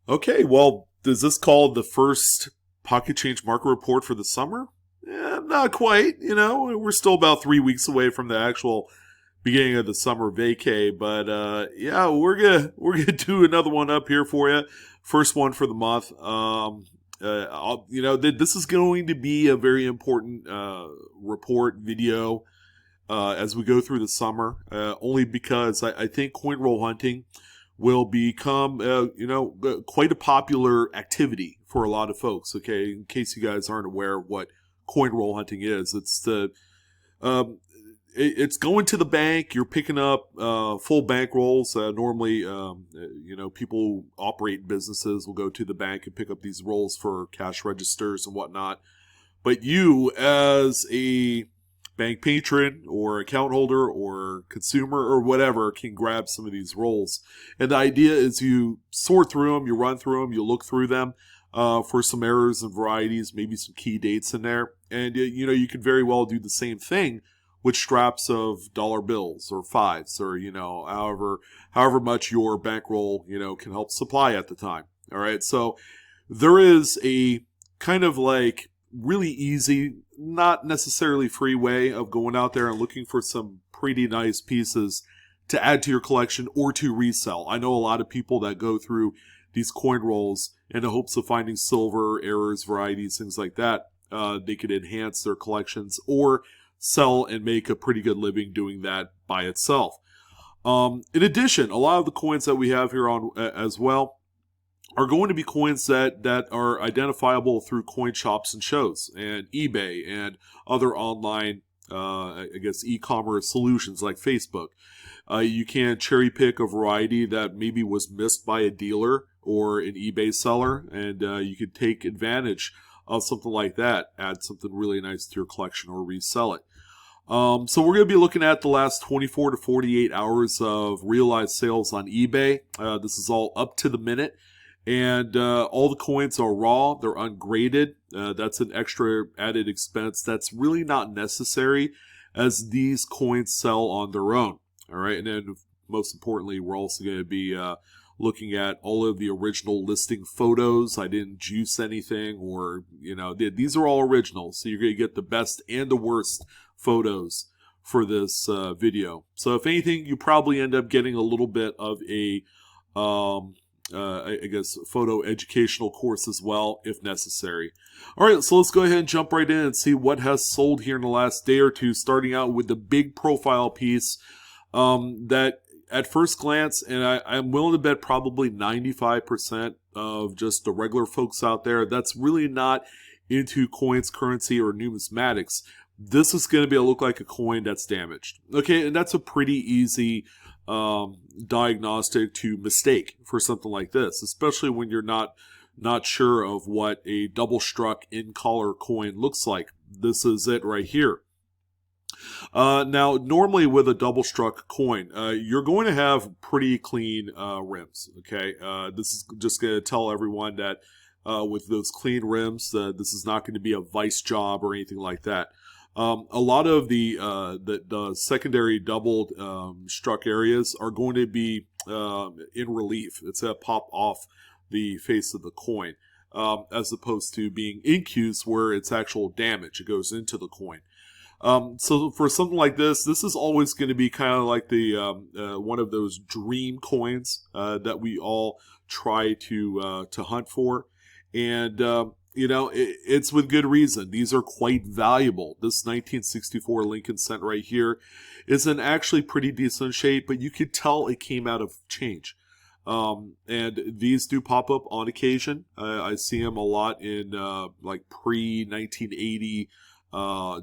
Okay, well, is this called the first pocket change market report for the summer? Not quite. We're still about 3 weeks away from the actual beginning of the summer vacay, but yeah, we're gonna do another one up here for you. First one for the month. This is going to be a very important report video as we go through the summer. Only because I think coin roll hunting will become, quite a popular activity for a lot of folks. Okay, in case you guys aren't aware of what coin roll hunting is, um, it's going to the bank. You're picking up full bank rolls. Normally, people who operate businesses will go to the bank and pick up these rolls for cash registers and whatnot. But you, as a bank patron or account holder or consumer or whatever, can grab some of these rolls. And the idea is you sort through them, you run through them, you look through them for some errors and varieties, maybe some key dates in there. And, you could very well do the same thing with straps of dollar bills or fives or, however much your bankroll, can help supply at the time. All right. So there is a kind of like really easy, not necessarily free way of going out there and looking for some pretty nice pieces to add to your collection or to resell. I know a lot of people that go through these coin rolls in the hopes of finding silver, errors, varieties, things like that. They could enhance their collections or sell and make a pretty good living doing that by itself. In addition, a lot of the coins that we have here on as well are going to be coins that are identifiable through coin shops and shows and eBay and other online, e-commerce solutions like Facebook. You can cherry pick a variety that maybe was missed by a dealer or an eBay seller, and you could take advantage of something like that, add something really nice to your collection or resell it. So we're going to be looking at the last 24 to 48 hours of realized sales on eBay. This is all up to the minute. And all the coins are raw. They're ungraded. That's an extra added expense that's really not necessary as these coins sell on their own. All right. And then most importantly, we're also going to be looking at all of the original listing photos. I didn't juice anything or, these are all original. So you're going to get the best and the worst photos for this video. So if anything, you probably end up getting a little bit of a photo educational course as well, if necessary. All right, so let's go ahead and jump right in and see what has sold here in the last day or two, starting out with the big profile piece that at first glance, and I'm willing to bet probably 95% of just the regular folks out there that's really not into coins, currency, or numismatics, this is going to look like a coin that's damaged. Okay, and that's a pretty easy diagnostic to mistake for something like this, especially when you're not sure of what a double struck in collar coin looks like. This is it right here. Now, normally with a double struck coin, you're going to have pretty clean rims. Okay, this is just going to tell everyone that with those clean rims, this is not going to be a vice job or anything like that. A lot of the secondary doubled struck areas are going to be in relief. It's going to pop off the face of the coin, as opposed to being incuse where it's actual damage. It goes into the coin. So for something like this is always going to be kind of like the one of those dream coins that we all try to hunt for, and it's with good reason. These are quite valuable. This 1964 Lincoln cent right here is in actually pretty decent shape, but you could tell it came out of change. And these do pop up on occasion. I see them a lot in like pre-1980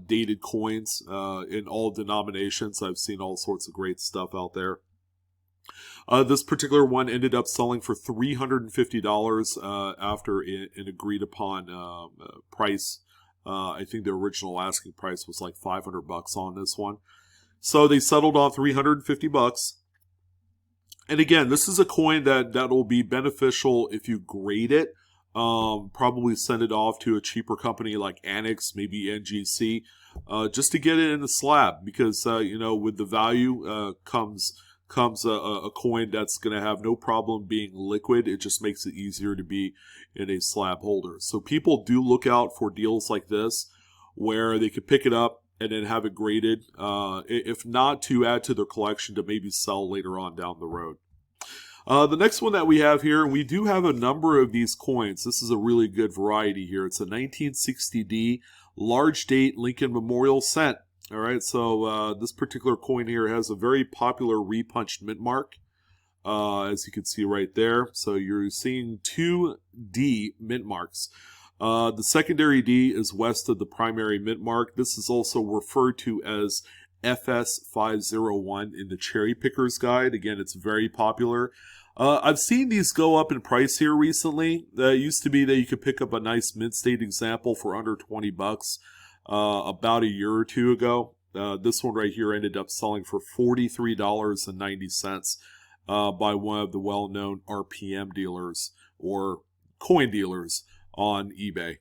dated coins in all denominations. I've seen all sorts of great stuff out there. This particular one ended up selling for $350 after an agreed upon price. I think the original asking price was like $500 on this one. So they settled on $350. And again, this is a coin that will be beneficial if you grade it. Probably send it off to a cheaper company like Annex, maybe NGC, just to get it in the slab because, with the value comes comes a coin that's going to have no problem being liquid. It just makes it easier to be in a slab holder. So people do look out for deals like this where they could pick it up and then have it graded, if not to add to their collection, to maybe sell later on down the road. The next one that we have here, we do have a number of these coins. This is a really good variety here. It's a 1960D large date Lincoln Memorial cent. All right, so this particular coin here has a very popular repunched mint mark, as you can see right there. So you're seeing two D mint marks. The secondary D is west of the primary mint mark. This is also referred to as FS501 in the Cherry Picker's Guide. Again, it's very popular. I've seen these go up in price here recently. It used to be that you could pick up a nice mint state example for under 20 bucks about a year or two ago. This one right here ended up selling for $43.90 by one of the well-known RPM dealers or coin dealers on eBay.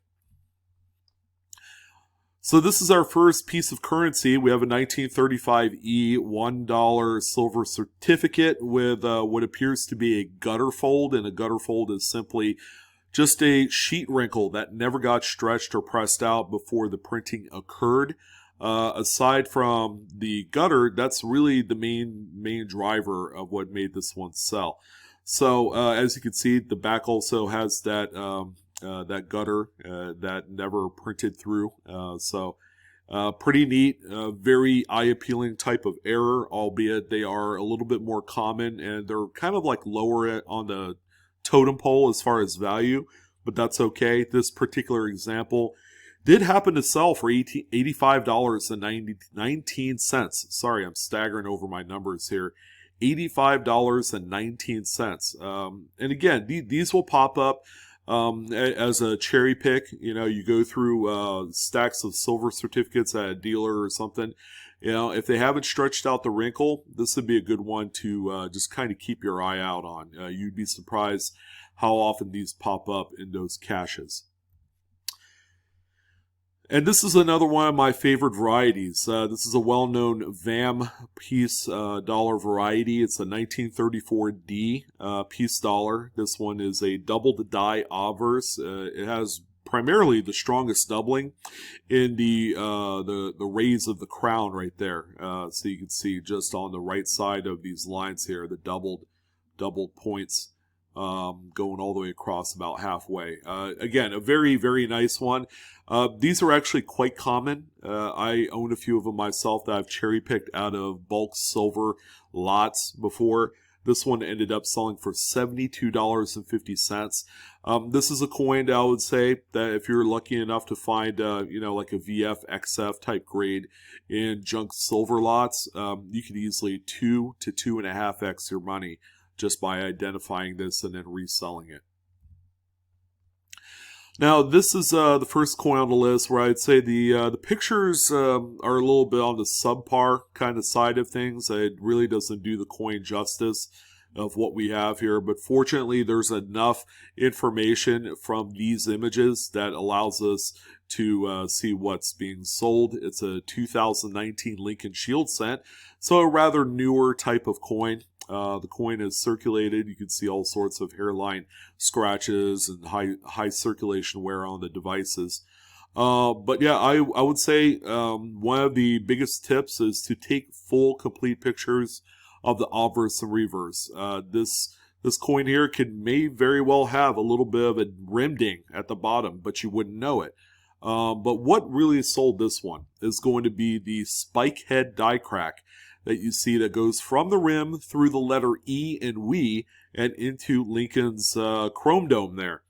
So this is our first piece of currency. We have a 1935E $1 silver certificate with what appears to be a gutter fold, and a gutter fold is simply just a sheet wrinkle that never got stretched or pressed out before the printing occurred. Aside from the gutter, that's really the main driver of what made this one sell. So as you can see, the back also has that that gutter that never printed through. So pretty neat, very eye-appealing type of error, albeit they are a little bit more common, and they're kind of like lower on the totem pole as far as value, but that's okay. This particular example did happen to sell for $85.19. Sorry, I'm staggering over my numbers here. $85.19. And again, these will pop up as a cherry pick. You know, you go through stacks of silver certificates at a dealer or something. You know, if they haven't stretched out the wrinkle, this would be a good one to just kind of keep your eye out on. You'd be surprised how often these pop up in those caches. And this is another one of my favorite varieties. This is a well-known VAM piece dollar variety. It's a 1934D piece dollar. This one is a double-the-die obverse. It has primarily the strongest doubling in the rays of the crown right there. So you can see just on the right side of these lines here, the doubled points going all the way across about halfway. Again, a very, very nice one. These are actually quite common. I own a few of them myself that I've cherry picked out of bulk silver lots before. This one ended up selling for $72.50. This is a coin that I would say that if you're lucky enough to find, you know, like a VF XF type grade in junk silver lots, you could easily 2 to 2.5x your money just by identifying this and then reselling it. Now, this is the first coin on the list where I'd say the pictures are a little bit on the subpar kind of side of things. It really doesn't do the coin justice of what we have here, but fortunately there's enough information from these images that allows us to see what's being sold. It's a 2019 Lincoln Shield cent, so a rather newer type of coin. The coin is circulated. You can see all sorts of hairline scratches and high circulation wear on the devices. But yeah, I would say one of the biggest tips is to take full, complete pictures of the obverse and reverse. This coin here may very well have a little bit of a rim ding at the bottom, but you wouldn't know it. But what really sold this one is going to be the spike head die crack that you see that goes from the rim through the letter E and we and into Lincoln's chrome dome there.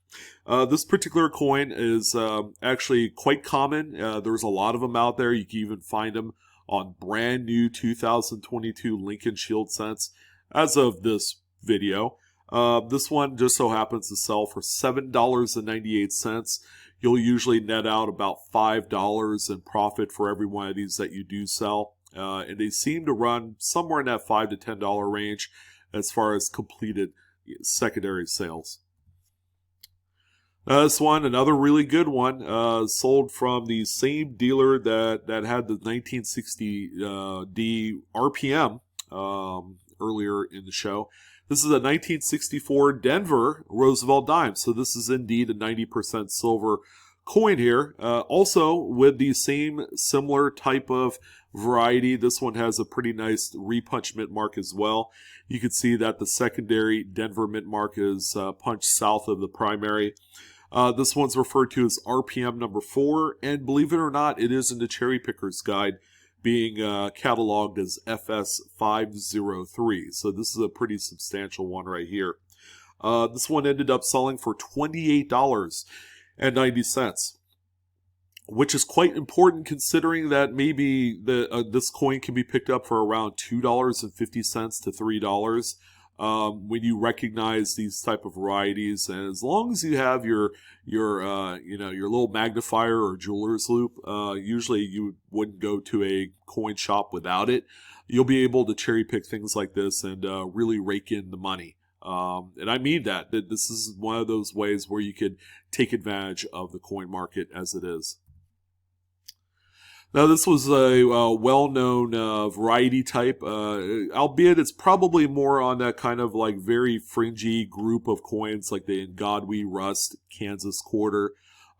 This particular coin is actually quite common. There's a lot of them out there. You can even find them on brand new 2022 Lincoln Shield cents as of this video. This one just so happens to sell for $7.98. You'll usually net out about $5 in profit for every one of these that you do sell. And they seem to run somewhere in that $5 to $10 range as far as completed secondary sales. This one, another really good one, sold from the same dealer that had the 1960D RPM earlier in the show. This is a 1964 Denver Roosevelt Dime. So this is indeed a 90% silver coin here. Also with the same similar type of variety, this one has a pretty nice repunch mint mark as well. You can see that the secondary Denver mint mark is punched south of the primary. This one's referred to as RPM number 4, and believe it or not, it is in the Cherry Picker's Guide, being cataloged as FS503. So this is a pretty substantial one right here. This one ended up selling for $28.90, which is quite important considering that maybe this coin can be picked up for around $2.50 to $3 when you recognize these type of varieties. And as long as you have your little magnifier or jeweler's loop, usually you wouldn't go to a coin shop without it. You'll be able to cherry pick things like this and really rake in the money. And I mean that this is one of those ways where you could take advantage of the coin market as it is. Now, this was a well-known variety type, albeit it's probably more on that kind of like very fringy group of coins like the Godwee Rust, Kansas Quarter,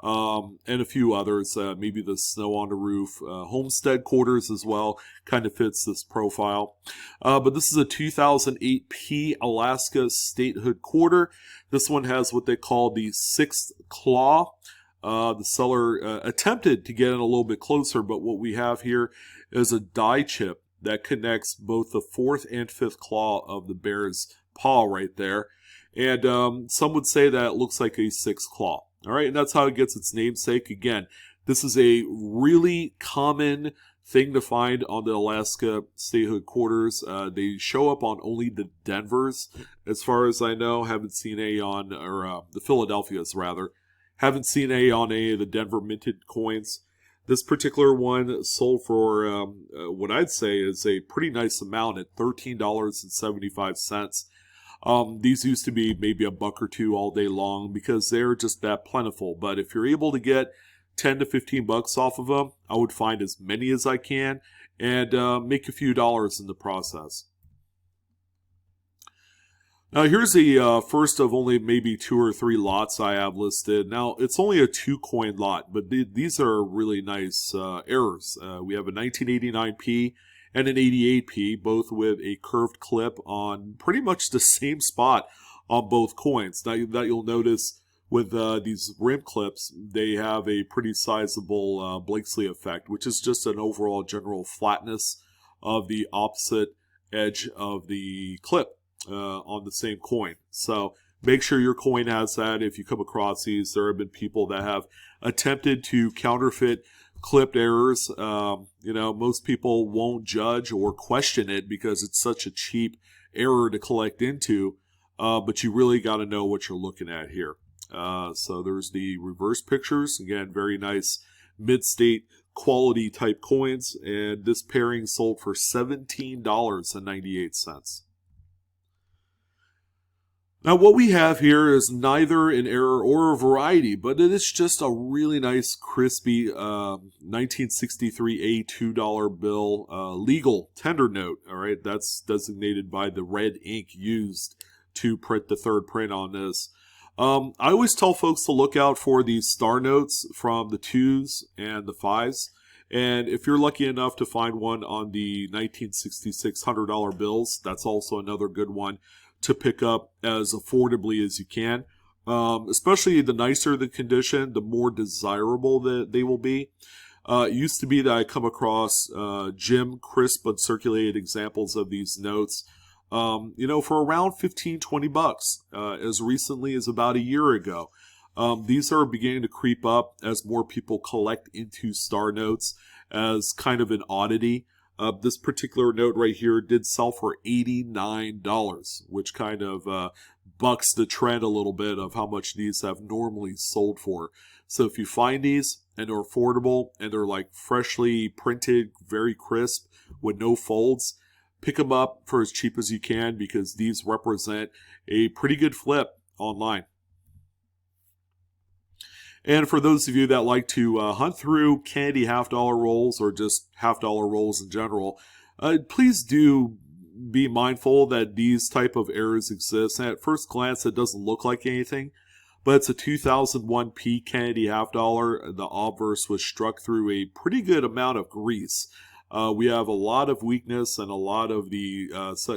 and a few others, maybe the Snow on the Roof, Homestead Quarters as well, kind of fits this profile. But this is a 2008 P Alaska Statehood Quarter. This one has what they call the sixth claw. The seller attempted to get in a little bit closer, but what we have here is a die chip that connects both the fourth and fifth claw of the bear's paw right there. And some would say that it looks like a sixth claw. All right, and that's how it gets its namesake. Again, this is a really common thing to find on the Alaska Statehood Quarters. They show up on only the Denvers, as far as I know. Haven't seen a on, or the Philadelphias rather. Haven't seen a on any of the Denver minted coins. This particular one sold for what I'd say is a pretty nice amount at $13.75. These used to be maybe $1 or $2 all day long because they're just that plentiful. But if you're able to get 10 to 15 bucks off of them, I would find as many as I can and make a few dollars in the process. Now here's the first of only maybe 2 or 3 lots I have listed. Now it's only a 2 coin lot, but these are really nice errors. We have a 1989P and an 88P, both with a curved clip on pretty much the same spot on both coins. Now that you'll notice with these rim clips, they have a pretty sizable Blakesley effect, which is just an overall general flatness of the opposite edge of the clip on the same coin. So make sure your coin has that. If you come across these, there have been people that have attempted to counterfeit clipped errors. Most people won't judge or question it because it's such a cheap error to collect into, but you really got to know what you're looking at here. So there's the reverse pictures. Again, very nice mid-state quality type coins, and this pairing sold for $17.98. Now what we have here is neither an error or a variety, but it is just a really nice crispy 1963 $2 bill legal tender note. All right, that's designated by the red ink used to print the third print on this. I always tell folks to look out for these star notes from the 2s and the 5s. And if you're lucky enough to find one on the 1966 $100 bills, that's also another good one to pick up as affordably as you can. Especially the nicer the condition, the more desirable that they will be. It used to be that I come across Jim crisp uncirculated examples of these notes, for around 15-20 bucks, as recently as about a year ago. These are beginning to creep up as more people collect into star notes as kind of an oddity. This particular note right here did sell for $89, which kind of bucks the trend a little bit of how much these have normally sold for. So if you find these and they're affordable and they're like freshly printed, very crisp with no folds, pick them up for as cheap as you can because these represent a pretty good flip online. And for those of you that like to hunt through candy $50 rolls or just $50 rolls in general, please do be mindful that these type of errors exist. And at first glance, it doesn't look like anything, but it's a 2001 P Kennedy half dollar. The obverse was struck through a pretty good amount of grease. We have a lot of weakness and a lot of the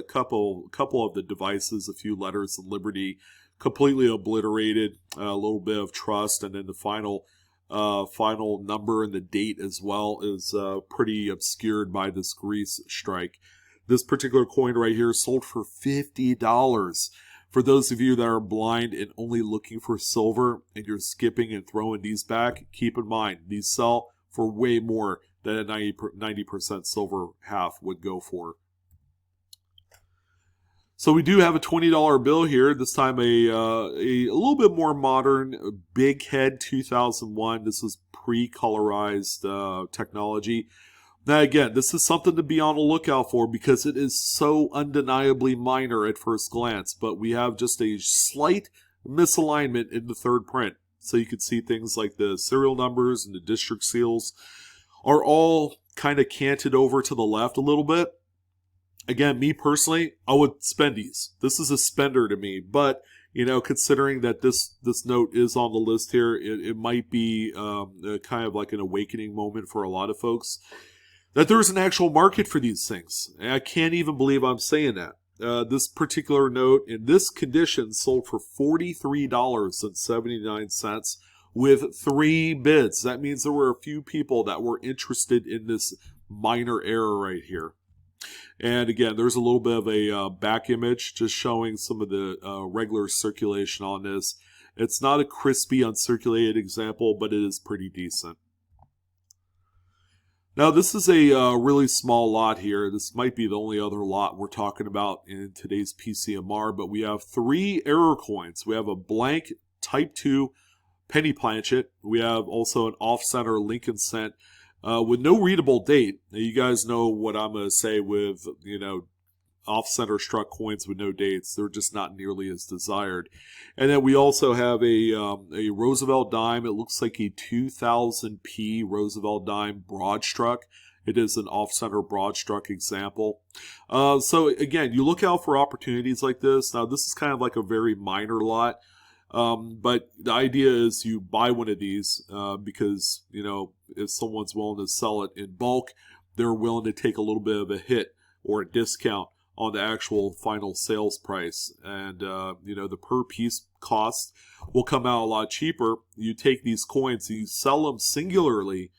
couple of the devices, a few letters of Liberty, completely obliterated. A little bit of trust, and then the final number and the date as well is pretty obscured by this grease strike. This particular coin right here sold for $50. For those of you that are blind and only looking for silver and you're skipping and throwing these back, keep in mind these sell for way more than a 90% silver half would go for. So we do have a $20 bill here, this time a little bit more modern, Big Head 2001. This is pre-colorized technology. Now again, this is something to be on the lookout for because it is so undeniably minor at first glance, but we have just a slight misalignment in the third print. So you can see things like the serial numbers and the district seals are all kind of canted over to the left a little bit. Again, me personally, I would spend these. This is a spender to me, but you know, considering that this note is on the list here, it might be kind of like an awakening moment for a lot of folks that there's an actual market for these things. And I can't even believe I'm saying that. This particular note in this condition sold for $43.79 with 3 bids. That means there were a few people that were interested in this minor error right here. And again, there's a little bit of a back image just showing some of the regular circulation on this. It's not a crispy, uncirculated example, but it is pretty decent. Now, this is a really small lot here. This might be the only other lot we're talking about in today's PCMR, but we have 3 error coins. We have a blank Type 2 penny planchet. We have also an off-center Lincoln cent with no readable date. Now, you guys know what I'm going to say with, you know, off-center struck coins with no dates. They're just not nearly as desired. And then we also have a Roosevelt Dime. It looks like a 2000p Roosevelt Dime broad struck. It is an off-center broad struck example. So again, you look out for opportunities like this. Now, this is kind of like a very minor lot. But the idea is you buy one of these because, you know, if someone's willing to sell it in bulk, they're willing to take a little bit of a hit or a discount on the actual final sales price. And, you know, the per piece cost will come out a lot cheaper. You take these coins, you sell them singularly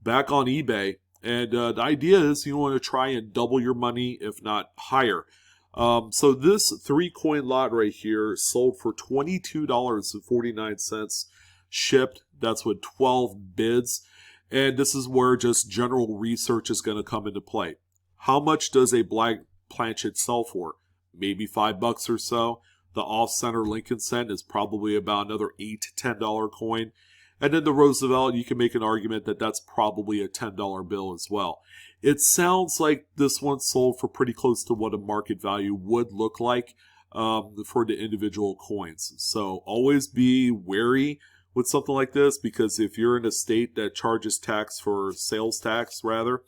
back on eBay. And the idea is you want to try and double your money, if not higher. So this 3-coin lot right here sold for $22.49 shipped. That's with 12 bids. And this is where just general research is going to come into play. How much does a black planchet sell for? Maybe $5 or so. The off-center Lincoln cent is probably about another $8 to $10 coin. And then the Roosevelt, you can make an argument that that's probably a $10 bill as well. It sounds like this one sold for pretty close to what a market value would look like for the individual coins. So always be wary with something like this, because if you're in a state that charges tax for sales tax, rather,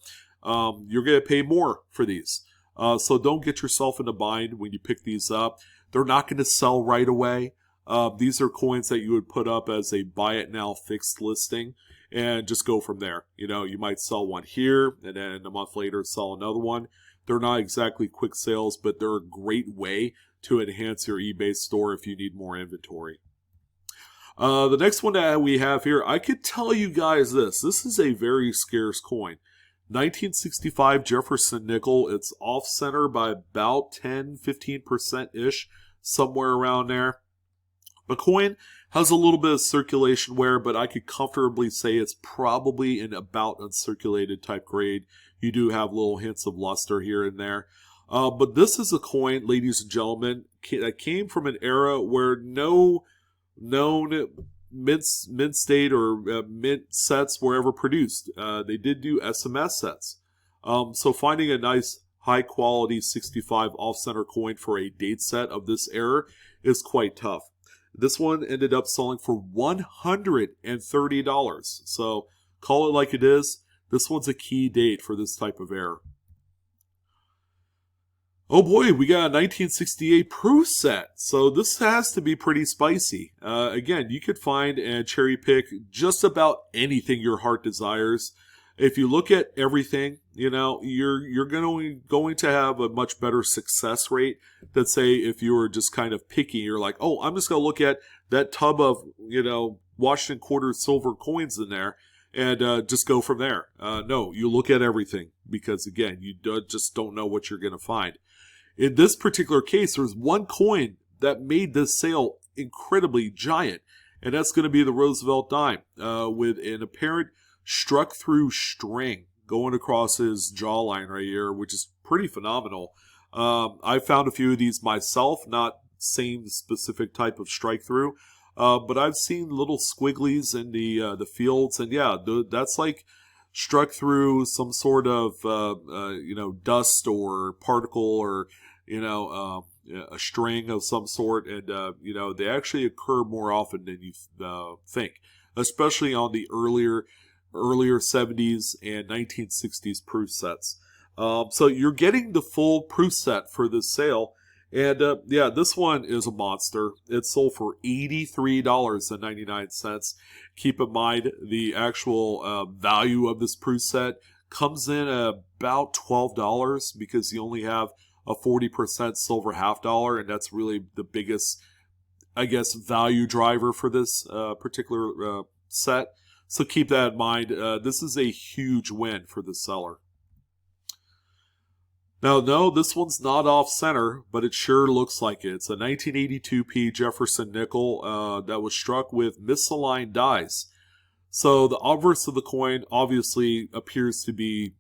you're going to pay more for these. So don't get yourself in a bind when you pick these up. They're not going to sell right away. These are coins that you would put up as a buy it now fixed listing and just go from there. You know, you might sell one here and then a month later sell another one. They're not exactly quick sales, but they're a great way to enhance your eBay store if you need more inventory. The next one that we have here, I could tell you guys this. This is a very scarce coin. 1965 Jefferson Nickel. It's off-center by about 10-15%-ish, somewhere around there. The coin has a little bit of circulation wear, but I could comfortably say it's probably in about uncirculated type grade. You do have little hints of luster here and there. But this is a coin, ladies and gentlemen, that came from an era where no known mint state or mint sets were ever produced. They did do SMS sets. So finding a nice high quality 65 off-center coin for a date set of this era is quite tough. This one ended up selling for $130. So call it like it is. This one's a key date for this type of error. Oh boy, we got a 1968 proof set. So this has to be pretty spicy. Again, you could find and cherry pick just about anything your heart desires. If you look at everything, you're going to have a much better success rate than say if you were just kind of picky. You're like, oh, I'm just going to look at that tub of Washington quarter silver coins in there and just go from there. No, you look at everything because again, you just don't know what you're going to find. In this particular case, there's one coin that made this sale incredibly giant, and that's going to be the Roosevelt Dime with an apparent struck through string going across his jawline right here, which is pretty phenomenal. I found a few of these myself, not same specific type of strike through, but I've seen little squigglies in the fields, and yeah, that's like struck through some sort of dust or particle or a string of some sort, and they actually occur more often than you think, especially on the earlier 70s and 1960s proof sets. So you're getting the full proof set for this sale. And this one is a monster. It sold for $83.99. Keep in mind the actual value of this proof set comes in at about $12 because you only have a 40% silver half dollar, and that's really the biggest, I guess, value driver for this particular set. So keep that in mind. This is a huge win for the seller. Now, no, this one's not off-center, but it sure looks like it. It's a 1982 P Jefferson Nickel that was struck with misaligned dies. So the obverse of the coin obviously appears to be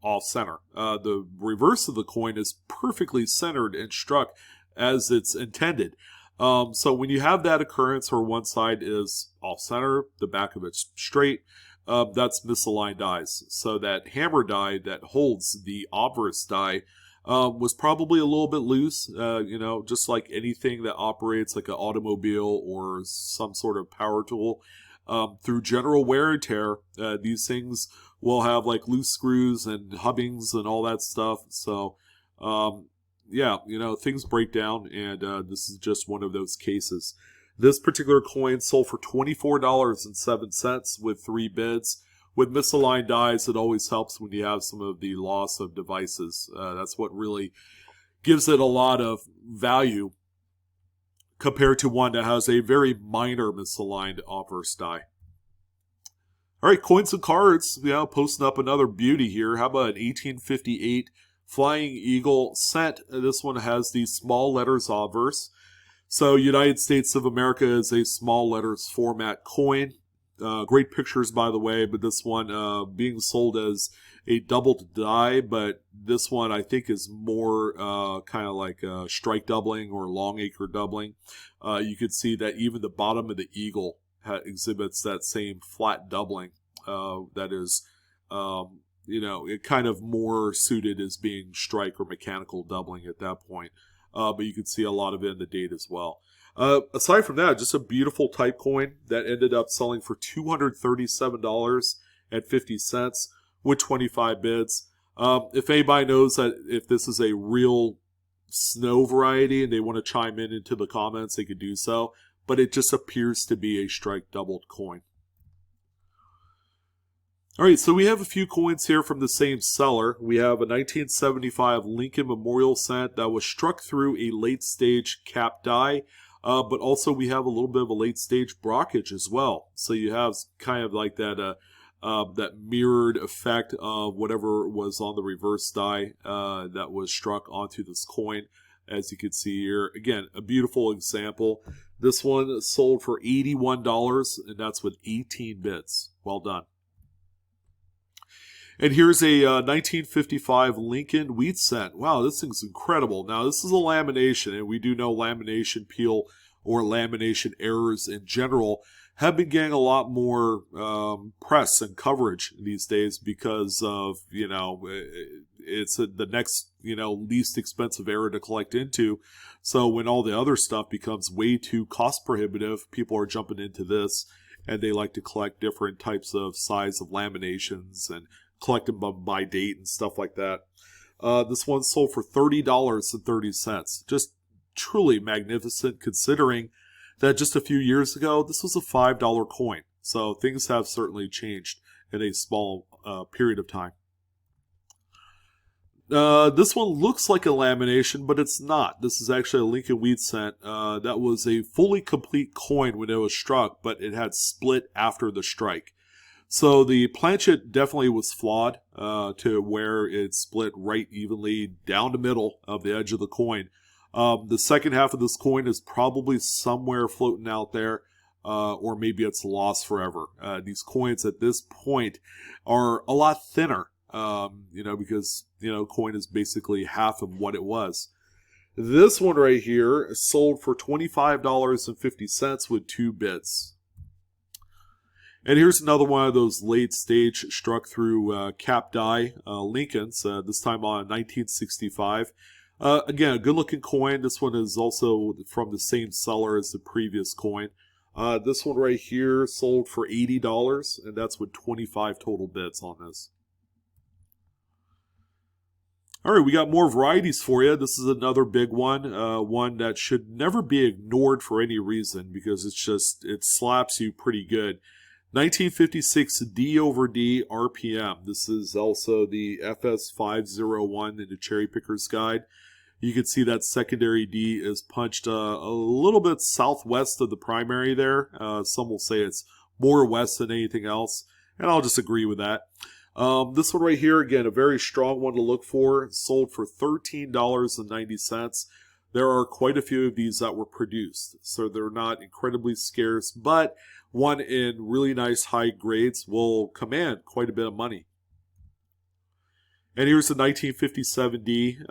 off-center. The reverse of the coin is perfectly centered and struck as it's intended. So when you have that occurrence where one side is off-center, the back of it's straight, that's misaligned dies. So that hammer die that holds the obverse die was probably a little bit loose, just like anything that operates like an automobile or some sort of power tool. Through general wear and tear, these things will have like loose screws and hubbings and all that stuff. So, things break down, and this is just one of those cases. This particular coin sold for $24.07 with 3 bids. With misaligned dies, it always helps when you have some of the loss of devices. That's what really gives it a lot of value compared to one that has a very minor misaligned obverse die. All right, coins and cards. Posting up another beauty here. How about an 1858 Flying Eagle cent? This one has the small letters obverse. So United States of America is a small letters format coin. Great pictures, by the way, but this one being sold as a doubled die, but this one I think is more kind of like strike doubling or long acre doubling. You can see that even the bottom of the eagle exhibits that same flat doubling. That is, it kind of more suited as being strike or mechanical doubling at that point. But you can see a lot of it in the date as well. Aside from that, just a beautiful type coin that ended up selling for $237.50 with 25 bids. If anybody knows that if this is a real snow variety and they want to chime in into the comments, they could do so. But it just appears to be a strike doubled coin. All right, so we have a few coins here from the same seller. We have a 1975 Lincoln Memorial cent that was struck through a late-stage cap die, but also we have a little bit of a late-stage brockage as well. So you have kind of like that that mirrored effect of whatever was on the reverse die that was struck onto this coin, as you can see here. Again, a beautiful example. This one sold for $81, and that's with 18 bids. Well done. And here's a 1955 Lincoln wheat cent. Wow, this thing's incredible. Now, this is a lamination, and we do know lamination peel or lamination errors in general have been getting a lot more press and coverage these days because of, it's the next, least expensive error to collect into. So when all the other stuff becomes way too cost prohibitive, people are jumping into this, and they like to collect different types of size of laminations and collect them by date and stuff like that. This one sold for $30.30. Just truly magnificent, considering that just a few years ago, this was a $5 coin. So things have certainly changed in a small period of time. This one looks like a lamination, but it's not. This is actually a Lincoln wheat cent. That was a fully complete coin when it was struck, but it had split after the strike. So the planchet definitely was flawed to where it split right evenly down the middle of the edge of the coin. The second half of this coin is probably somewhere floating out there, or maybe it's lost forever. These coins at this point are a lot thinner, because, coin is basically half of what it was. This one right here sold for $25.50 with 2 bits. And here's another one of those late stage struck through cap die Lincolns, this time on 1965. Again, a good looking coin. This one is also from the same seller as the previous coin. This one right here sold for $80, and that's with 25 total bits on this. All right, we got more varieties for you. This is another big one, one that should never be ignored for any reason because it slaps you pretty good. 1956 D over D RPM. This is also the FS501 in the Cherry Picker's Guide. You can see that secondary D is punched a little bit southwest of the primary there. Some will say it's more west than anything else, and I'll just agree with that. This one right here, again, a very strong one to look for. Sold for $13.90. There are quite a few of these that were produced, so they're not incredibly scarce, but one in really nice high grades will command quite a bit of money. And here's the 1957D.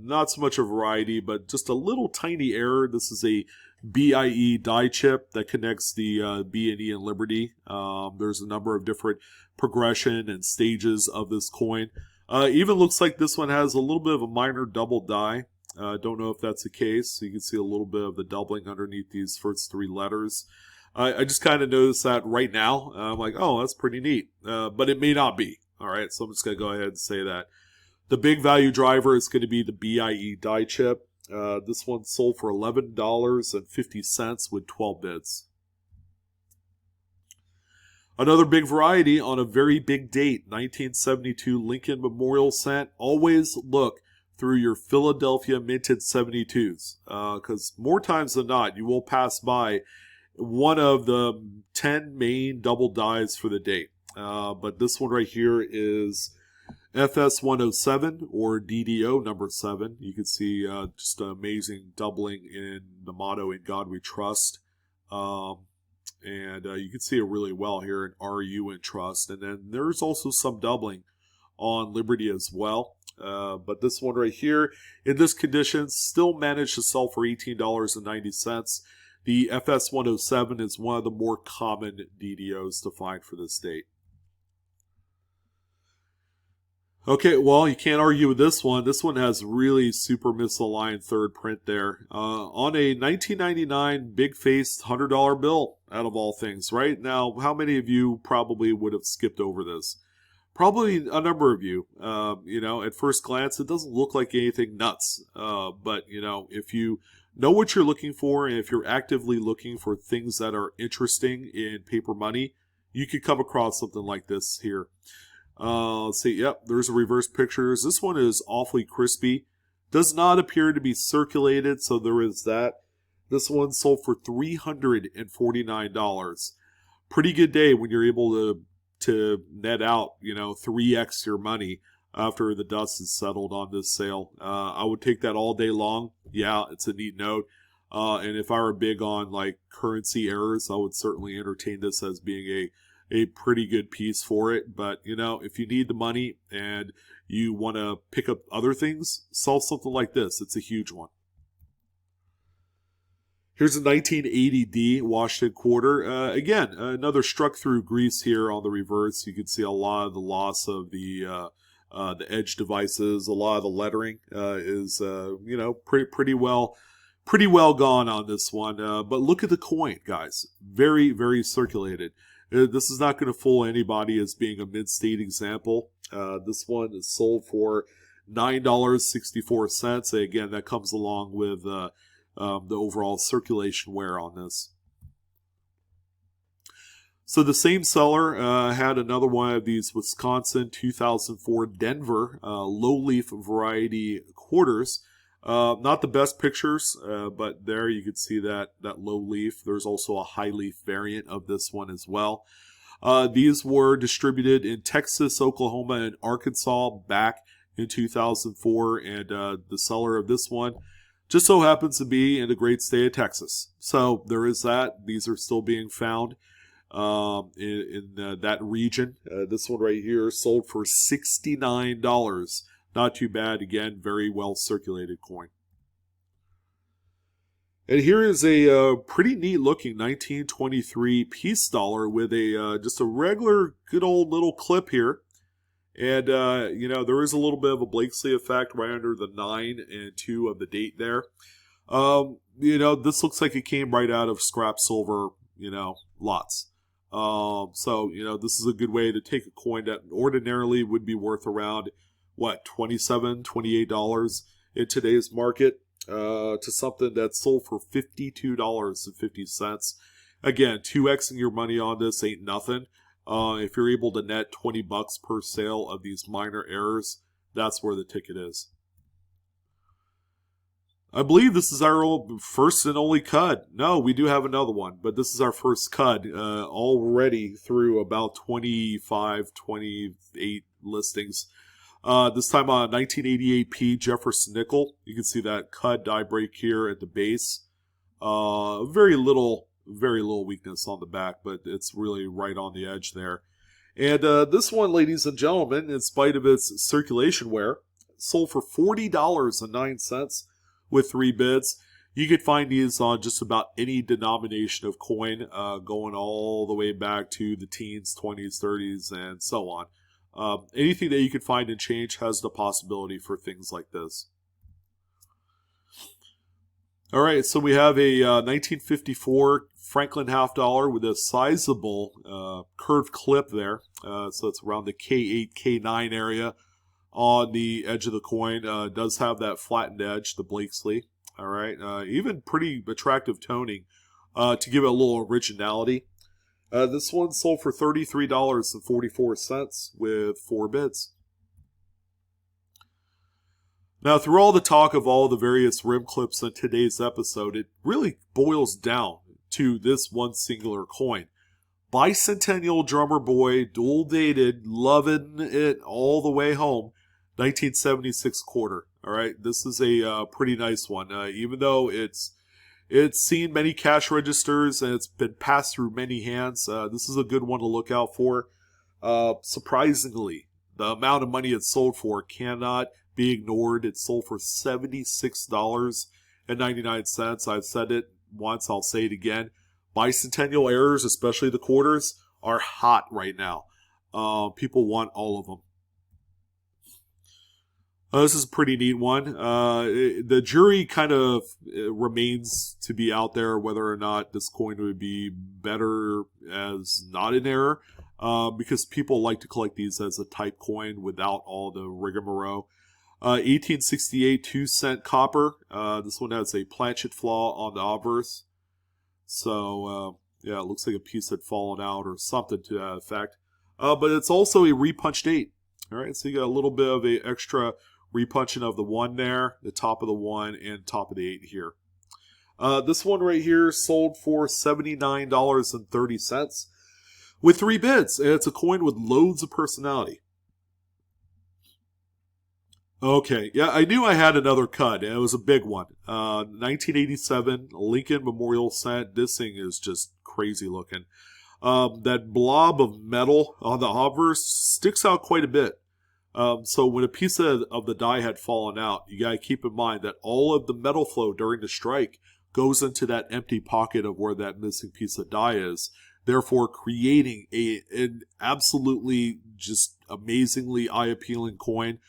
Not so much a variety, but just a little tiny error. This is a BIE die chip that connects the B and E and Liberty. There's a number of different progression and stages of this coin. Even looks like this one has a little bit of a minor double die. Don't know if that's the case. You can see a little bit of the doubling underneath these first 3 letters. I just kind of noticed that right now. I'm like, oh, that's pretty neat. But it may not be. All right, so I'm just going to go ahead and say that. The big value driver is going to be the BIE die chip. This one sold for $11.50 with 12 bits. Another big variety on a very big date, 1972 Lincoln Memorial Cent. Always look through your Philadelphia minted 72s, because more times than not, you will pass by one of the 10 main double dies for the date. But this one right here is FS107 or DDO number 7. You can see just an amazing doubling in the motto "In God We Trust." And you can see it really well here in RU and Trust. And then there's also some doubling on Liberty as well. But this one right here, in this condition, still managed to sell for $18.90. The FS107 is one of the more common DDOs to find for this date. Okay, well, you can't argue with this one. This one has really super misaligned third print there. On a 1999 big-faced $100 bill, out of all things, right? Now, how many of you probably would have skipped over this? Probably a number of you. At first glance, it doesn't look like anything nuts. But, if you know what you're looking for, and if you're actively looking for things that are interesting in paper money, you could come across something like this here. Let's see. Yep, there's a reverse pictures. This one is awfully crispy. Does not appear to be circulated, so there is that. This one sold for $349. Pretty good day when you're able to net out, 3x your money after the dust is settled on this sale. I would take that all day long. Yeah, it's a neat note. And if I were big on like currency errors, I would certainly entertain this as being a pretty good piece for it. But, if you need the money and you want to pick up other things, sell something like this. It's a huge one. Here's a 1980D Washington quarter. Again, another struck through grease here on the reverse. You can see a lot of the loss of the edge devices. A lot of the lettering is, pretty well gone on this one. But look at the coin, guys. Very, very circulated. This is not going to fool anybody as being a mid-state example. This one is sold for $9.64. Again, that comes along with the overall circulation wear on this. So the same seller had another one of these Wisconsin 2004 Denver low-leaf variety quarters. Not the best pictures, but there you can see that low leaf. There's also a high leaf variant of this one as well. These were distributed in Texas, Oklahoma, and Arkansas back in 2004, and the seller of this one just so happens to be in the great state of Texas. So there is that. These are still being found in that region. This one right here sold for $69. Not too bad. Again, very well circulated coin. And here is a pretty neat looking 1923 peace dollar with a just a regular good old little clip here. And, there is a little bit of a Blakesley effect right under the 9 and 2 of the date there. This looks like it came right out of scrap silver, lots. So, this is a good way to take a coin that ordinarily would be worth around, $27, $28 in today's market, to something that's sold for $52.50. Again, 2xing your money on this ain't nothing. If you're able to net $20 per sale of these minor errors, that's where the ticket is. I believe this is our first and only CUD. No, we do have another one, but this is our first CUD already through about 25, 28 listings. This time on 1988 P Jefferson Nickel. You can see that CUD die break here at the base. Very little weakness on the back, but it's really right on the edge there. And this one, ladies and gentlemen, in spite of its circulation wear, sold for $40.09 with 3 bids. You could find these on just about any denomination of coin, going all the way back to the teens, 20s, 30s, and so on. Anything that you could find in change has the possibility for things like this. All right, so we have a 1954 Franklin half dollar with a sizable curved clip there. So it's around the K8, K9 area on the edge of the coin. Does have that flattened edge, the Blakesley. All right, even pretty attractive toning to give it a little originality. This one sold for $33.44 with 4 bids. Now, through all the talk of all the various rim clips in today's episode, it really boils down to this one singular coin. Bicentennial Drummer Boy, dual dated, loving it all the way home, 1976 quarter. All right, this is a pretty nice one, even though it's seen many cash registers and it's been passed through many hands. This is a good one to look out for. Surprisingly, the amount of money it's sold for cannot be ignored. It sold for $76.99. I've said it once, I'll say it again. Bicentennial Errors, especially the quarters, are hot right now. People want all of them. This is a pretty neat one. The jury kind of remains to be out there whether or not this coin would be better as not an error, because people like to collect these as a type coin without all the rigmarole. 1868 2-cent copper. This one has a planchet flaw on the obverse. So, yeah, it looks like a piece had fallen out or something to that effect. But it's also a repunched 8. All right, so you got a little bit of a extra repunching of the 1 there, the top of the 1, and top of the 8 here. This one right here sold for $79.30 with 3 bids. And it's a coin with loads of personality. Okay, yeah, I knew I had another cut, and it was a big one. 1987 Lincoln Memorial Cent. This thing is just crazy looking. That blob of metal on the obverse sticks out quite a bit. So when a piece of the die had fallen out, you got to keep in mind that all of the metal flow during the strike goes into that empty pocket of where that missing piece of die is, therefore creating an absolutely just amazingly eye-appealing coin.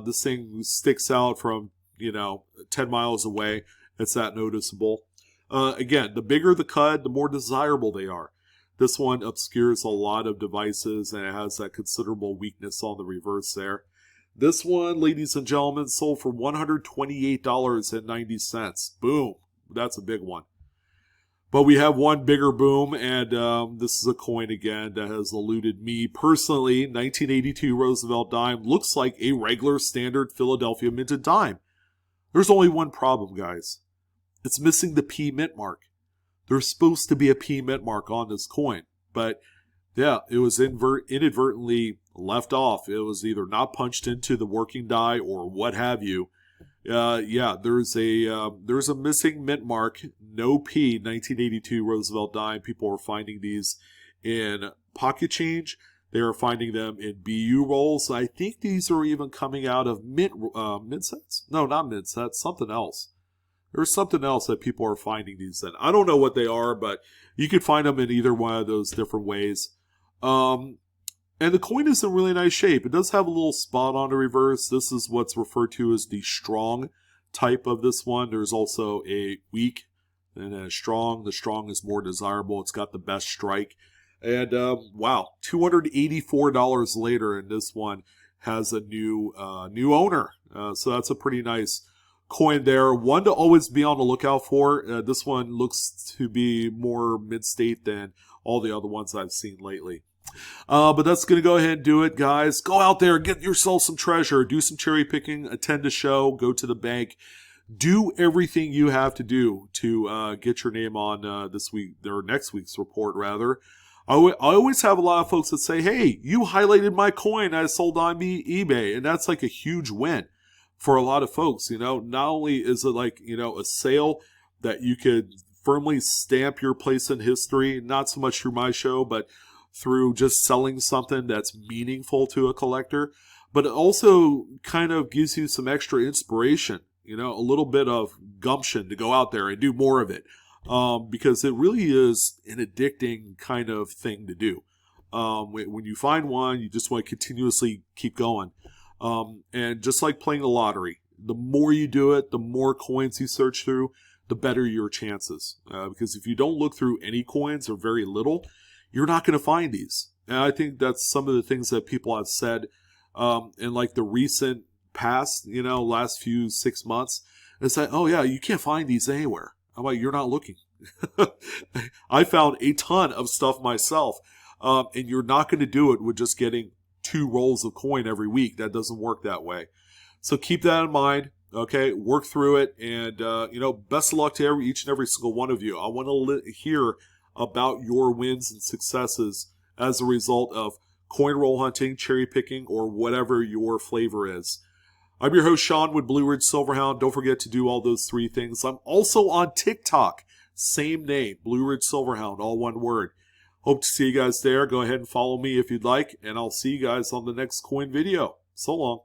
This thing sticks out from, 10 miles away. It's that noticeable. Again, the bigger the cut, the more desirable they are. This one obscures a lot of devices and it has that considerable weakness on the reverse there. This one, ladies and gentlemen, sold for $128.90. Boom. That's a big one. But we have one bigger boom, and this is a coin again that has eluded me personally. 1982 Roosevelt Dime looks like a regular standard Philadelphia minted dime. There's only one problem, guys. It's missing the P mint mark. There's supposed to be a P mint mark on this coin, but yeah, it was inadvertently left off. It was either not punched into the working die or what have you. Yeah, there's a missing mint mark, no P, 1982 Roosevelt Dime. People are finding these in pocket change. They are finding them in BU rolls. I think these are even coming out of mint sets. No, not mint sets. Something else. There's something else that people are finding these in. I don't know what they are, but you can find them in either one of those different ways. And the coin is in really nice shape. It does have a little spot on the reverse. This is what's referred to as the strong type of this one. There's also a weak and a strong. The strong is more desirable. It's got the best strike. And wow, $284 later, and this one has a new owner. So that's a pretty nice coin there. One to always be on the lookout for. This one looks to be more mid-state than all the other ones I've seen lately. But that's going to go ahead and do it, guys. Go out there, get yourself some treasure, do some cherry picking, attend a show, go to the bank. Do everything you have to do to get your name on this week or next week's report, rather. I always have a lot of folks that say, hey, you highlighted my coin I sold on eBay. And that's like a huge win for a lot of folks. Not only is it like, a sale that you could firmly stamp your place in history, not so much through my show, but through just selling something that's meaningful to a collector, but it also kind of gives you some extra inspiration, a little bit of gumption to go out there and do more of it, because it really is an addicting kind of thing to do. When you find one, you just want to continuously keep going. And just like playing the lottery, the more you do it, the more coins you search through, the better your chances. Because if you don't look through any coins or very little, you're not going to find these. And I think that's some of the things that people have said in like the recent past, last few 6 months. It's like, oh yeah, you can't find these anywhere. I'm like, you're not looking. I found a ton of stuff myself. And you're not going to do it with just getting 2 rolls of coin every week. That doesn't work that way. So keep that in mind. Okay, work through it. And, best of luck to each and every single one of you. I want to hear about your wins and successes as a result of coin roll hunting, cherry picking, or whatever your flavor is. I'm your host, Sean, with Blue Ridge Silverhound. Don't forget to do all those 3 things. I'm also on TikTok. Same name, Blue Ridge Silverhound, all one word. Hope to see you guys there. Go ahead and follow me if you'd like, and I'll see you guys on the next coin video. So long.